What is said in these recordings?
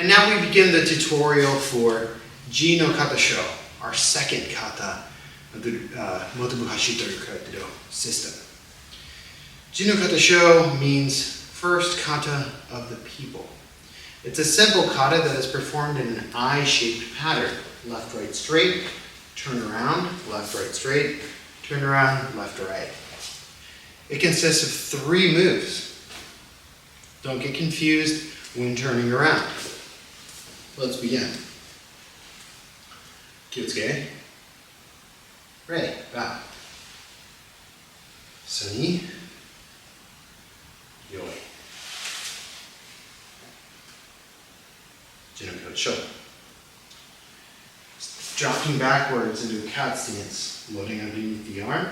And now we begin the tutorial for No Kata Sho, our second kata of the Motobuhashi Karate system. No Kata Sho means first kata of the people. It's a simple kata that is performed in an I-shaped pattern. Left, right, straight, turn around, left, right, straight, turn around, left, right. It consists of 3 moves. Don't get confused when turning around. Let's begin. Kyotsuke. Ready, bow. Suni. Yoi. No Kata Sho. Dropping backwards into a cat stance, loading underneath the arm,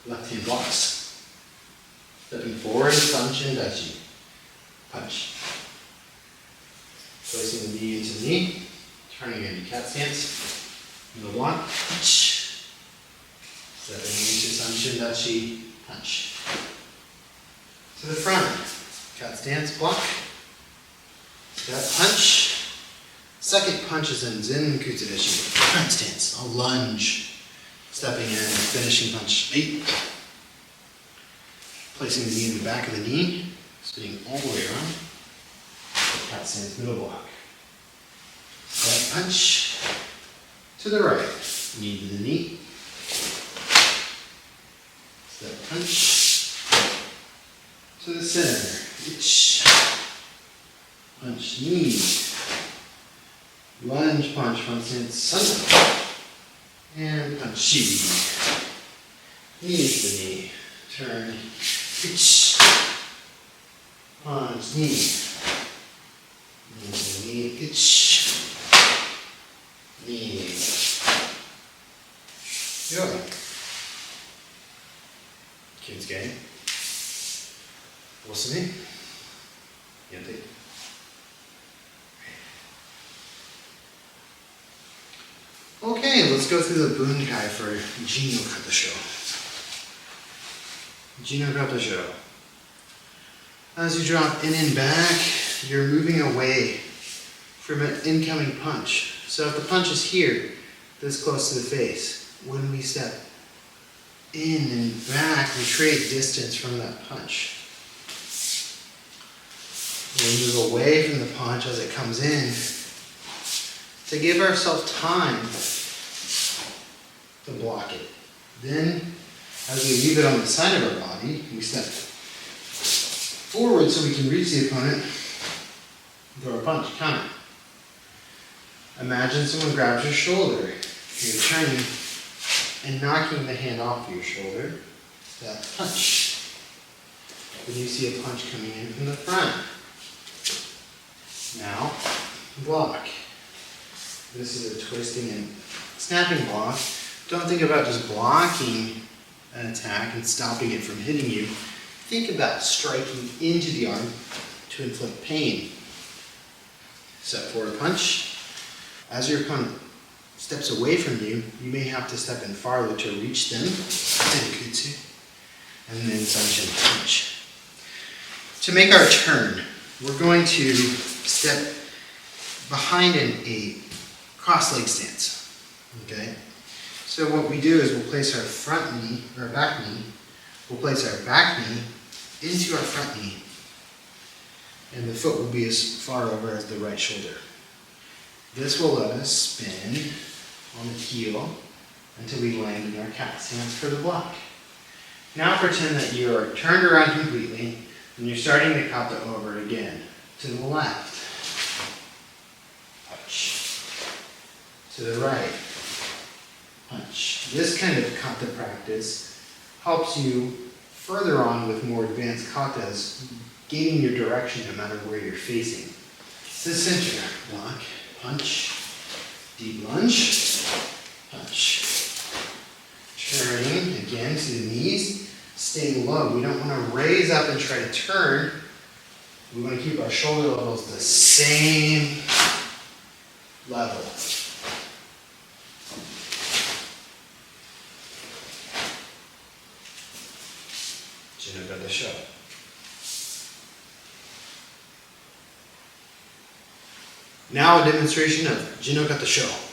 left hand blocks. Stepping forward, Sanshin Dachi. Punch. Placing the knee into the knee, turning into cat stance. Middle block, punch. Stepping into Sanshin Dachi, punch. To the front, cat stance, block. Step, punch. Second punch is in Zen Kutsudeshi, front stance, a lunge. Stepping in, finishing punch, 8. Placing the knee in the back of the knee, spinning all the way around. Cat stance, middle block. Step, punch. To the right, knee to the knee. Step, punch. To the center, itch. Punch, knee. Lunge, punch, front stance, sun. And punch. Knee to the knee. Turn. Itch. Punch, knee. Knee to the knee. Itch. Knee. Yoga. Kyotsuke. Osumi. Yate. Okay, let's go through the Bunkai for No Kata Sho. No Kata Sho. As you drop in and back, you're moving away from an incoming punch. So if the punch is here, this close to the face, when we step in and back, we create distance from that punch. We move away from the punch as it comes in to give ourselves time to block it. Then, as we leave it on the side of our body, we step forward so we can reach the opponent, throw a punch, counter. Imagine someone grabs your shoulder. You're turning and knocking the hand off your shoulder. Step, punch. Then you see a punch coming in from the front. Now, block. This is a twisting and snapping block. Don't think about just blocking an attack and stopping it from hitting you. Think about striking into the arm to inflict pain. Step forward, punch. As your opponent steps away from you, you may have to step in farther to reach them. And then Sanshin punch. To make our turn, we're going to step behind in a cross leg stance. Okay? So what we do is we'll place our front knee, or back knee, we'll place our back knee into our front knee. And the foot will be as far over as the right shoulder. This will let us spin on the heel until we land in our cat stance for the block. Now pretend that you are turned around completely and you're starting the kata over again. To the left. Punch. To the right. Punch. This kind of kata practice helps you further on with more advanced katas, gaining your direction no matter where you're facing. To the center. Block. Punch. Deep lunge. Punch. Turning again to the knees. Staying low. We don't want to raise up and try to turn. We want to keep our shoulder levels the same level. No Kata Sho. Now a demonstration of No Kata Sho.